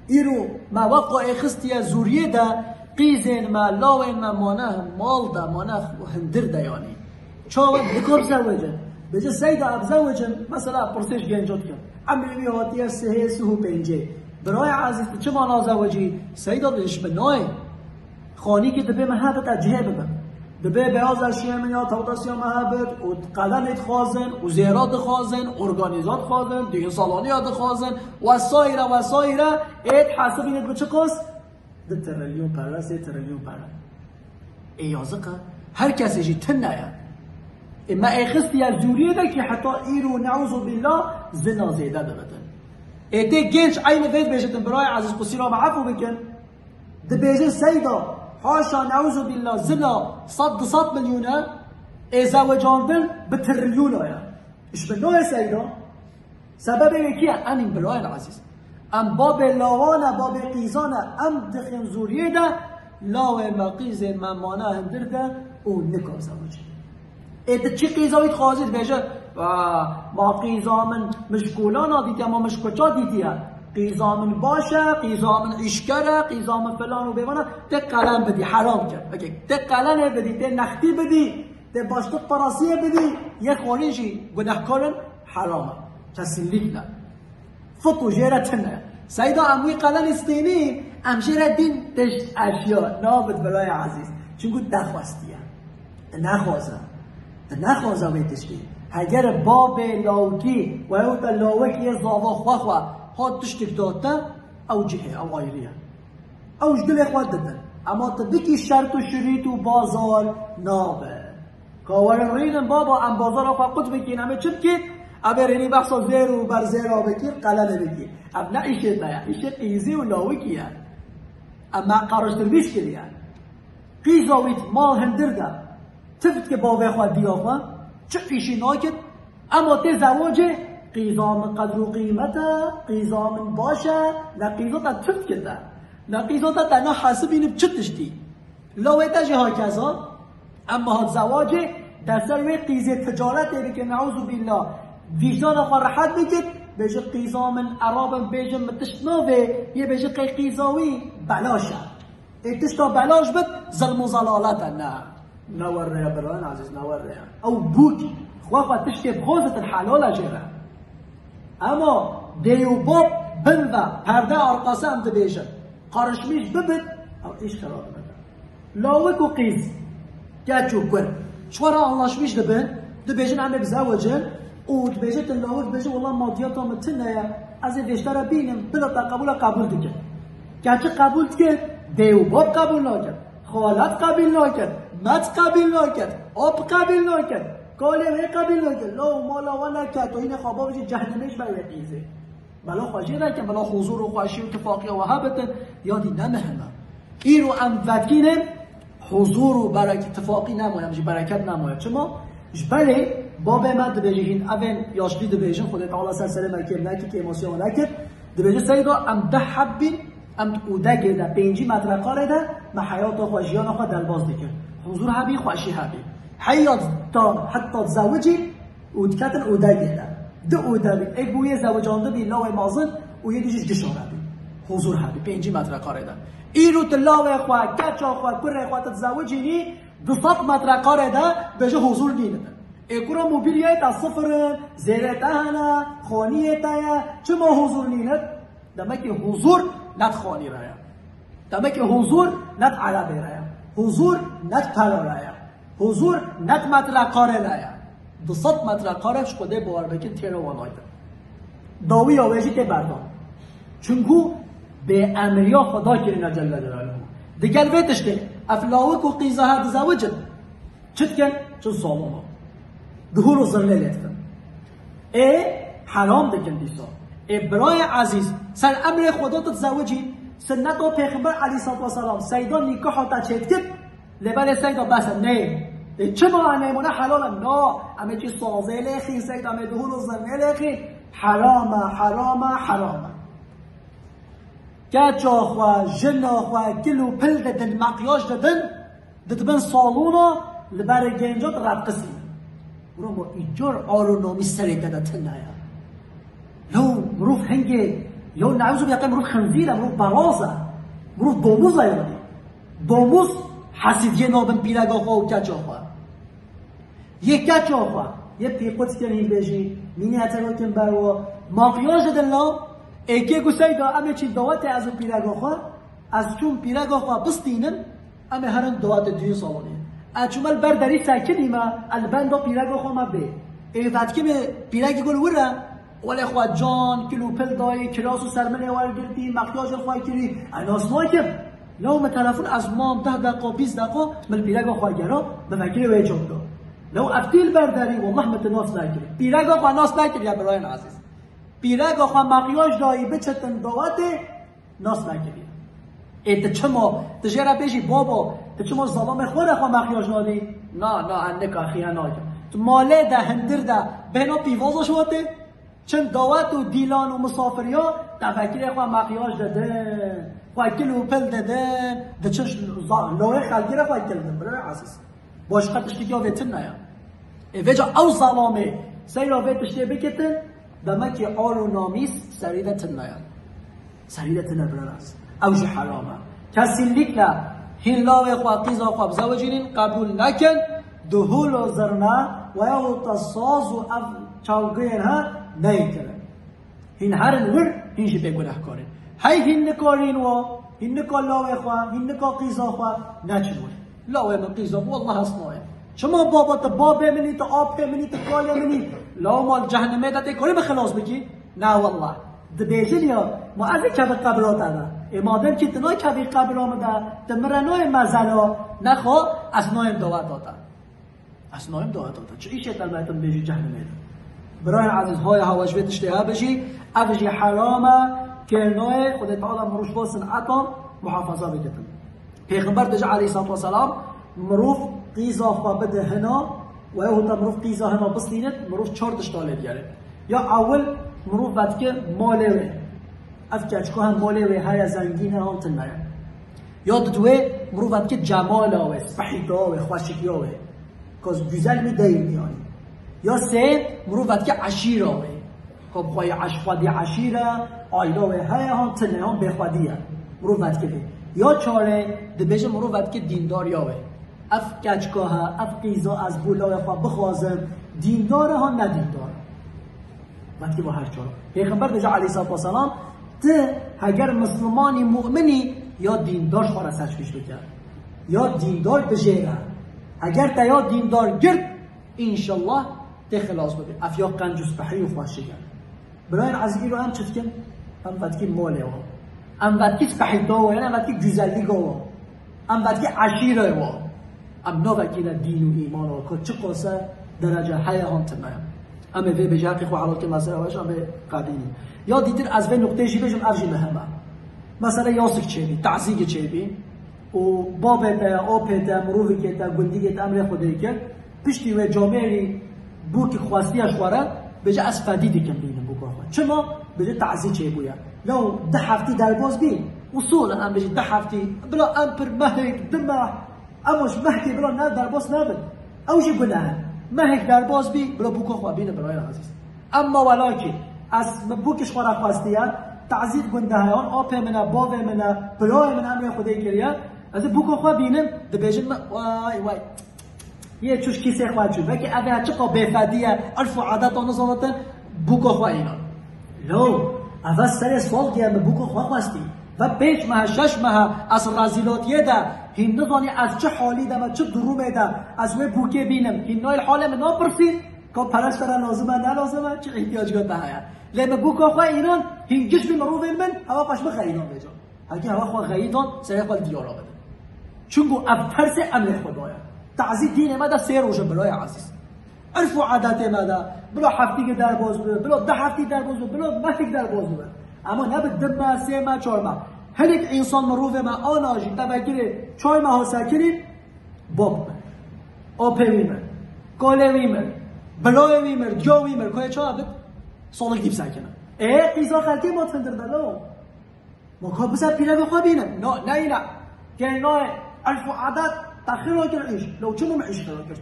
ایرو ما وقع خستی زوریه ده قیزن ما لاوین ما مانه مال ده مانه هندر ده یعنی چاوه نکار زوجه بجه سیده اب زوجه مثلا پرسش گنجات کن عملی هاتیه سه پنجه برای عزیز چه مانا زوجی سیده بهش بنای خانی که دبه محبت اجهه ببن دبه بیاز اشیاء من یا توداسیا محبت و قلنت خوازن و زیرات خوازن ارگانیزات خوازن دیگه سالانیات خوازن و سایره ایت حسب اینت بچه کس 2 تریلیون پره 3 تریلیون پره ایازقه هر کسی جی تن نیا اما ایخستی از جوریه ده که حتی ایرو نعوذ بالله زنا زیده ده بدن ایتی گنج عین وید بیشتن برای عزیز قصی را معفو بکن ده بیشن سیدا حاشا نعوذ بالله زنا 100 میلیونه ازواجاندن به تریلیون آیا اش بنوه سیدا سبب یکیه امین برای العزیز ام باب لاوانه باب قیزانه ام دخین زوریه ده لاوه مقیز ممانه هندر ده او نکار زواجه ایده چی قیزاویت خوازید بیشه ما قیزامن مشکولان دیدیم ما مشکوچا دیدیم قیزامن باشه قیزامن اشکره قیزامن فلان و بیمانه ده قلم بدی حرام کرد ده قلم بدی ده نختی بدی ده باشتو پراسیه بدی یک خورینشی گناهکارن حرامه تسلیک نه فتو جیره تنه سیدا اموی قلم استینی امجیره دین دشت اشیا نابد برای عزیز چونگو دخواستیه ده نخوازه ویتشتی اگر باب لاوکی و او تا لاوکی زاوا خواه ها تشتک داته او جهه او غیریه او جدل خواه دادن اما تبکی شرط و شریط و بازار نابه کاور ریدن بابا ام بازار خواه قد بکین همه چند که ابر اینی بخصا زیر و بر زیر را بکیر قلم بکیر اب نه ایشه دایا ایشه قیزی و لاوکیه اما قراشتر بیش کلیه قیزاویت مال هندر ده تفت که باوی خواه دیا خواه چه ایشی ناکد اما تی زواجه قیزام قدر و قیمته قیزام باشه نه قیزاتا تفت کده نه قیزاتا تنها حسب اینم چه تشتی لاویتا جه ها کذا اما ها زواجه در سروی قیزه تجارت دیگه که نعوذ بالله ویجدان خواه راحت بکد بیشه قیزام عرابم بیشه متشناوه یه بیشه قیزاوی بلاشه ایتشتا بلاش بد ظلم و ظلالتا نه نوره بران عزیز نوره او بوکی خواه تشتی بخوزت الحلال جره اما دیو باب بنده پرده ارقاسه هم دبیشه قارشمیش ببد او ایش خراب بده لاوک و قیز گچو کن شوارا اللهشمیش دبیشن همه بزوجن او دبیشه تلاوک بیشه والله مادیات هم تنه از این وشتر بینم بلا قبول دیگه گچه قبول که دیو باب قبول نکرد خالت قبول نکرد مت قبول نکرد آب قبول نکرد کاله قبول نکرد لا مالا و نکرد تو این خوابا بشه جهنمش برای قیزه بلا خواهشی نکرد بلا حضور و خواهشی و اتفاقی و وحبت یادی نمهمه این رو ام ودکینه حضور و اتفاقی نمایم برکت نمایم چما بله باب من دبیجین اون یاشتی دبیجین خود تعالی سلسله مکیم نکی که اماسیون نکرد دبیجین سیدا ام ده حبین ام اوده گرده 5 متر قاره ده ما حیات و خوشیان خود دلباز دیگر حضور هبی خوشی هبی حیات تا حتی زوجی اودکتن اوده گرده ده اوده بی ایک بوی زوجانده بی لاوی مازن و یه دیشش گشاره بی حضور هبی 5 متر قاره ده ای رو تلاوی خواه کچا خواه کره خواه تزوجینی 200 متر قاره ده بجه حضور گینه اکورا موبیلیت از صفر زیرتهنه خانیتایه چه ما حضور نینه دمه که حضور نت خانی رایا دمه که حضور نت عربی رایا حضور نت پلا رایا حضور نت مطلق قاره رایا 200 مطلق قاره شده بار بکن تیرو والایده داوی آویجی که بردان چونکو به امریا خدا کرنا جل جلاله دیگر ویتش که افلاوک و قیزه هر زوجن چت کن چون سالوما دهور و ظلله لیتکن حرام دکن دیسا برای عزیز سر امر خدا تتزوجی سنت و پیغمبر علیه السلام سیدا نکاح تا چید کد لبل سیدا بس نه چه معنی مونه حلال نه اما چی سازه لخی سیدا اما دهور و ظلله لخی حرامه گچا خواه جنا خواه گلو پل ددن مقیاش ددن ددبن سالونا لبر گنجات رد قسیم برو ما ایجار آرونامی سری داده تنه لو مروف هنگه یا نعوذ بالله مرو خنزیره، مرو برازه، مرو دوموزه. یعنی دوموز حسیدیه نابن پیرگاه خواه و کچا خواه. یک کچا خواه یه پیقوت کنیم بجی مینی اتراکم برو ماقیاج دلنا ایکی گوشای دا امه چی دعوت از پیرگاه خواه از چون پیرگاه خواه بستینن امه هرن دعوت دیو سالانیه اچومال برداری ساکنی ما البند پیرگاه خواه ما به ایفت که به پیرگی گل وره ولی خواه جان کلو پل دایی کلاس و سرمنه ورگردی مقیاج خواه کری اناس ناکم لو تلفن از مام 10 دقیقه 20 دقیقه مل پیرگاه خواه گرا به فکر وی جون دو لو ابتیل برداری والله متناس نکری پیرگاه خواه ناس نکری یا برای عزیز پیرگاه خواه مقیاج دایی بچتن دعوت ناس نکری ایت چما تجربه بیشی بابا تچما ظلام خود خواه مقیاج نادی نه اندک اخیه ناکر تو ماله ده هندر ده بهنا پیوازش واته چند دعوت و دیلان و مسافریا تفکر خواه مقیاج داده خواه کلو پل داده ده چنش لوه خلقی را خواه کلدن برای عزیز باش قدشتی که ویتن نیا ویجا او ظلامه سیرا ویتشتی بکتن دمکی آل و نامیس سریدتن نیا سریدتن برای عزیز اوش حرامه کسی لیکلا هین لاوه خواه قیزا خواه بزوجینین قبول نکن دهول و زرنا و یا تصاز و چالگین ها نیکنن هین هرن ور هینشی بگنه کارن هین نکارین و هین نکار لاوه خواه هین نکار قیزا خواه نچنون لاوه من قیزا والله اصناعه شما بابا تا باب منی تا آب منی تا کال منی لاو مال جهنمه دا تکاری بخلاص بکی نه والله دبیجن یا ما از کبی قبرات دا امادم که تنای کبی قبرام دا تمرنای مزلا نخوا از نایم دعوت دادا از نایم دعوت دادا چه ایشه تلبیتم بیجی جهنمه دا برای عزیزهای هواش بیت اشتها بشی افجی حرامه که نوع خود تعالی مروش با صنعتان محافظه بکتن پیغمبر دجا علیه الصلاة والسلام مروف قیزا خواه بده هنا و یا تا مروف قیزا هنا بسلینت مروف 4 دشتاله دیاره یا اول مروف بد که ماله وی افکچکو هم ماله وی های زنگینه هم تنمه یا دوه مروف بد که جماله وی سپحیتا وی خوشکی وی که گزل می دیر میانی یا سه مروف بد که عشیره وی خب خواهی خودی عشیره آیده وی های هم تنمه هم بخودیه مروف بد که یا چاره دبیجه مروف بد که دیندار یا وی اف کچکا ها اف قیزا از بولای خواه بخوازم دینداره ها ندینداره وقتی با هر چاره پیغمبر دجا علیه السلام ته اگر مسلمانی مؤمنی یا دیندار خواه را سچ پیش بکر یا دیندار بجیره اگر تا یا دیندار گرد انشالله ته خلاص بده اف یا قنجوس بحری و خواه شگر براین از این رو هم چفکن هم ودکی ماله ها هم ودکی سپحیتا و هم ودکی گزلی گا هم ودکی عشیره و ام نوکیل دین و ایمان و که چه قصه درجه های هم تنایم اما وی به جهت خو حالات که مسئله هاش ام قدیمی یا دیگر از وی نقطه شی بجم افجی مهمه مثلا یاسک چیبی تعزیق چیبی و باب تا آب تا مروی که تا گندی که امر خدایی که پشتی و جامعی بو که خواستی اشواره بجا از فدیدی کم بینم بو که چما بجا تعزیق چیبویا لو 10 هفته در باز بی اصولا ام بجا 10 هفته بلا امپر مهک دمه اماش مهدی بلا نه در باز نبود اوجی گناه مهک در باز بی بلا بوکو خواه بینه برای عزیز اما ولاکی از بوکش خواه خواستی تعزید گنده هایان آپه منه باوه منه بلای منه امری خودی کریا از بوکو خواه بینم دبیجن وای یه چوش کیسه خواه چون بکی اوه چقا بفدیه الف و عدد آن نظامتا بوکو خواه اینا لو اوه سر سوال گیم بوکو خواه خواستی و 5 ماه 6 ماه از رازیلاتیه ده هین ندانی از چه حالی ده و چه درومه ده از وی بوکه بینم هین نای حال من نپرسید که پرش داره لازمه نه لازمه چه احتیاجات ده هیا لما بوکا خواه ایران هین گش بی مروف من هوا قش بخ ایران بجا اگه هوا خواه غیدان سریع قال دیارا بده چون گو ابترس امر خدایا تعزید دین ما ده 3 روز برای عزیز عرف و عادت ما ده بلا هفته که در باز بده بلا 10 هفته در باز بده بلا مهک در باز بده اما نه به 2 ماه 3 ماه 4 ماه هر یک انسان مروف ما آن آجی تبکر 4 ماه ساکنید باب آپه ویمر کاله ویمر بلای ویمر جو ویمر که چه عبد سالک دیب ساکنه قیزا خلقی ما تندر دلو ما که بسر پیره بخواه بینم نه اینا که اینا الف و عدد تخیر ها کرد ایش لو چه ما معیش خرا کرد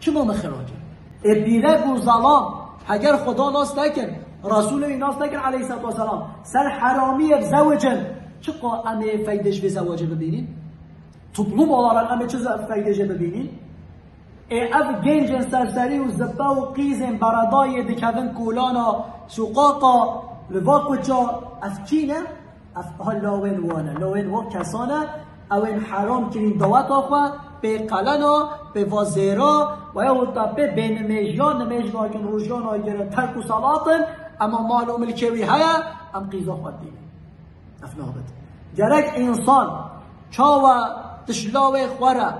چما مخرا کرد پیره گو ظلام اگر خدا ناس نکن رسول ایناس نکن علیه السلام سر حرامی زوجن چقا امه فایدش به زواجه ببینین طبلوم آلارن امه چه فایدش ببینین اف گنجن سرسری و زبا و قیزن برادای دکوین کولانا سوقاقا لواقوچا اف چینه اف لاوین وانه لاوین وان کسانه اوین حرام کرین دوات آخوا به قلنا به وزیرا و یا تا به نمیجان که روزگان آیگرن ترک و صلاتن اما معلوم الکوی هیا ام قیزا خود دینه افنابت جرک انسان چاوا تشلاوه خورا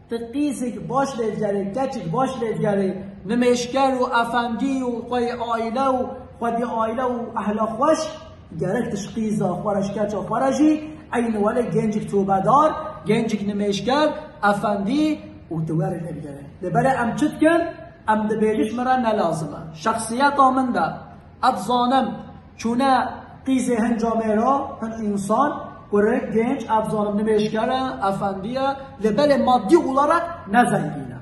تقیسک باش لیدگره کچک باش لیدگره نمیشگر و افندی و خوی آیله و خودی آیله و اهل خوش جرک تشقیزا خورش کچا خورشی این ولی گنجک توبدار گنجک نمیشگر افندی و دوار نمیگره لبره ام چت کن ام دبیجش مرا نلازمه شخصیت آمن ده افزانم چونه قیزه هنجامه را هن انسان گرک گنج افزانم نمیشگره افندیه لبره مادی olarak نزنگینه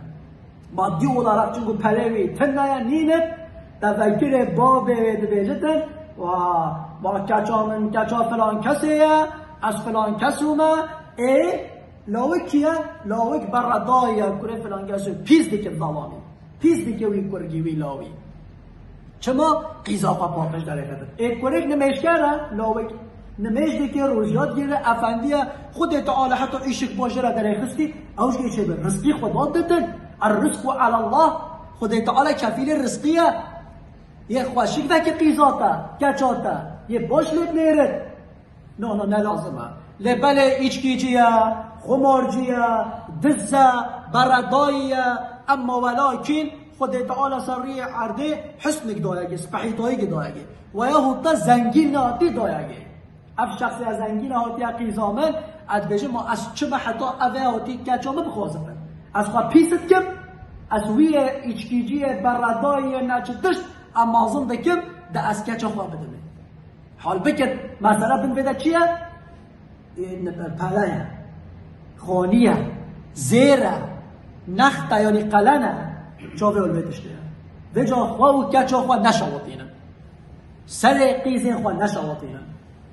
مادی olarak چونکو پلوی تنه نینت تفکر بابه دبیجتن و با کچا فلان کسیه از فلان کسومه لاوک کیه؟ لاوک بردایه کره فلان کسو پیز دیگه ظلامی پیز دیگه وی کرگی وی لاوی چما قیزا پاپش داره کرده کرک نمیشگره لاوک نمیش دیگه روزیات گیره افندیه خود تعالی حتی ایشک باشه را داره خستی اوش که چه بر رزقی خدا دادن الرزق علی الله خود تعالی کفیل رزقیه یه خوشیک ده که قیزاته کچاته یه باش لب نیرد نه لازمه لبله ایچکیجیه خمارجیه دزه برداییه اما ولیکن خود تعالی سری عرده حسنک دایگه سپحیتایی دایگه و یا حتی زنگین نهاتی دایگه اف شخصی از زنگین نهاتی قیزامن از بجه ما از چه حتی اوه هاتی کچامه بخوازمن از خواه پیست کم از وی ایچکیجیه برداییه نچه دشت اما ازم دکم ده از کچا خواه بدمه حال بکت مثلا بین بده چیه؟ پلایه خانیه زیره نخته یعنی قلنه چاوه الویدش دیره و جا خواه و کچا خواه نشواتینه سر قیزین خواه نشواتینه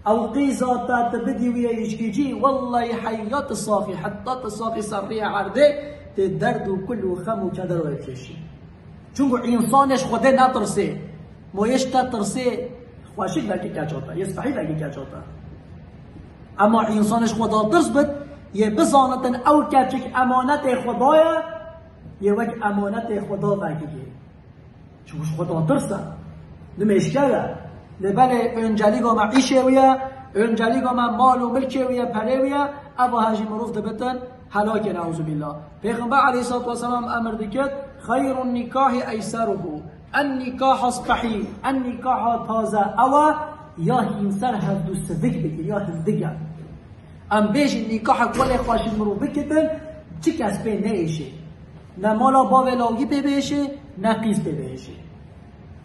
او قیزات بدیویه ایشکیجی والله حیات صافی حتی صافی سریع عرده درد و کل و خم و کدر و اکشی چونکو انسانش خوده نترسه مویش ترسه خواشید لگه کچاتا یه صحیح لگه کچاتا اما انسانش خدا ترس بد یه بزانتن او کچک امانت خدایه یه وقت امانت خدا بگیه چونکوش خدا ترسه نمیشکره لبله انجلیگا ما عیشه ویه انجلیگا ما مال و ملکه ویه پره ویه او هاجی مروف دبتن هلاك نعوذ بالله پیغمبر علیه السلام امر دکت خیر النکاح ایسره النکاح اصبحی النکاح تازه او یا همسر هفدو صدق بگیر یا هندگه ام بیش نکاح کل خواشید مرو بکتن چی کس پی نیشه نه مالا باولاگی پی بیشه نه قیز پی بیشه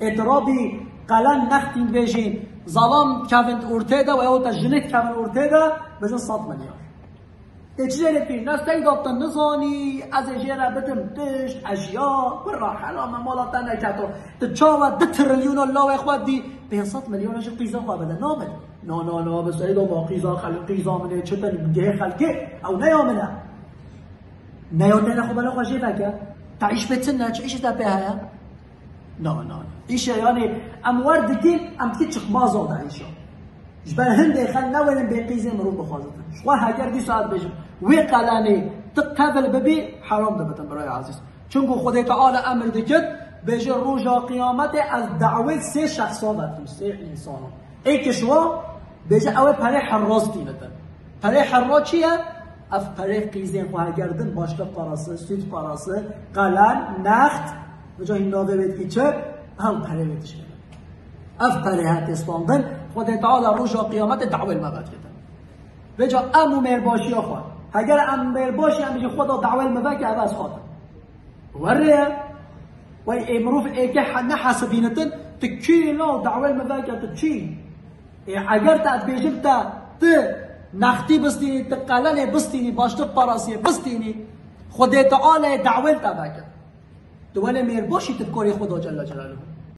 اترابی قلن نختین بیشین ظلام کوند ارتده و یا تا جنت کوند ارتده بجن 100 میلیارد تجربتی نستی دابتن نزانی از اجیره بدم دشت اشیا برا حرام مالاتا نکتو تچاوه 2 تریلیون الله اخوات دی 500 میلیون اجی قیزا خواه بده نامد نه بسایی دو با قیزا منه چطن گه خلقه او نیامنه نیامنه خوب بلا خوشی فکر تعیش بتنه چه ایشی تا پیه نه ایشه یعنی اموار دکین امتی چخماز آده ایشا جبر هنده خل نوالن به قیزه مرو بخوازتن شخواه هگر 2 ساعت بشم وی قلانه تقتل ببی حرام دبتن برای عزیز چونکو خود تعالی امر دکت بجه روژا قیامت از دعوه 3 شخصا بتن 3 انسان ای کشوا بجه اوه پره حراز دینتن پره حراز چیه؟ اف پره قیزه خواه گردن باشقه پاراسه سوت پاراسه قلن نخت بجه این ناوه بید که چه؟ هم پره بیدش کنن اف پره هات اسپاندن خود تعالی روژا قیامت دعوه المباد کردن بجا امو مرباشی خواه اگر ام مرباشی هم بجا خدا دعوه المباد که عوض خواهد وره و امروف ایگه نحاسبینتن تکیلا دعوه المباد که چی اگر تا بیجم تا نختی بستینی تقلل بستینی باشتو پاراسی بستینی خود تعالی دعوه تا بکر دوله مرباشی تبکاری خدا جل جلاله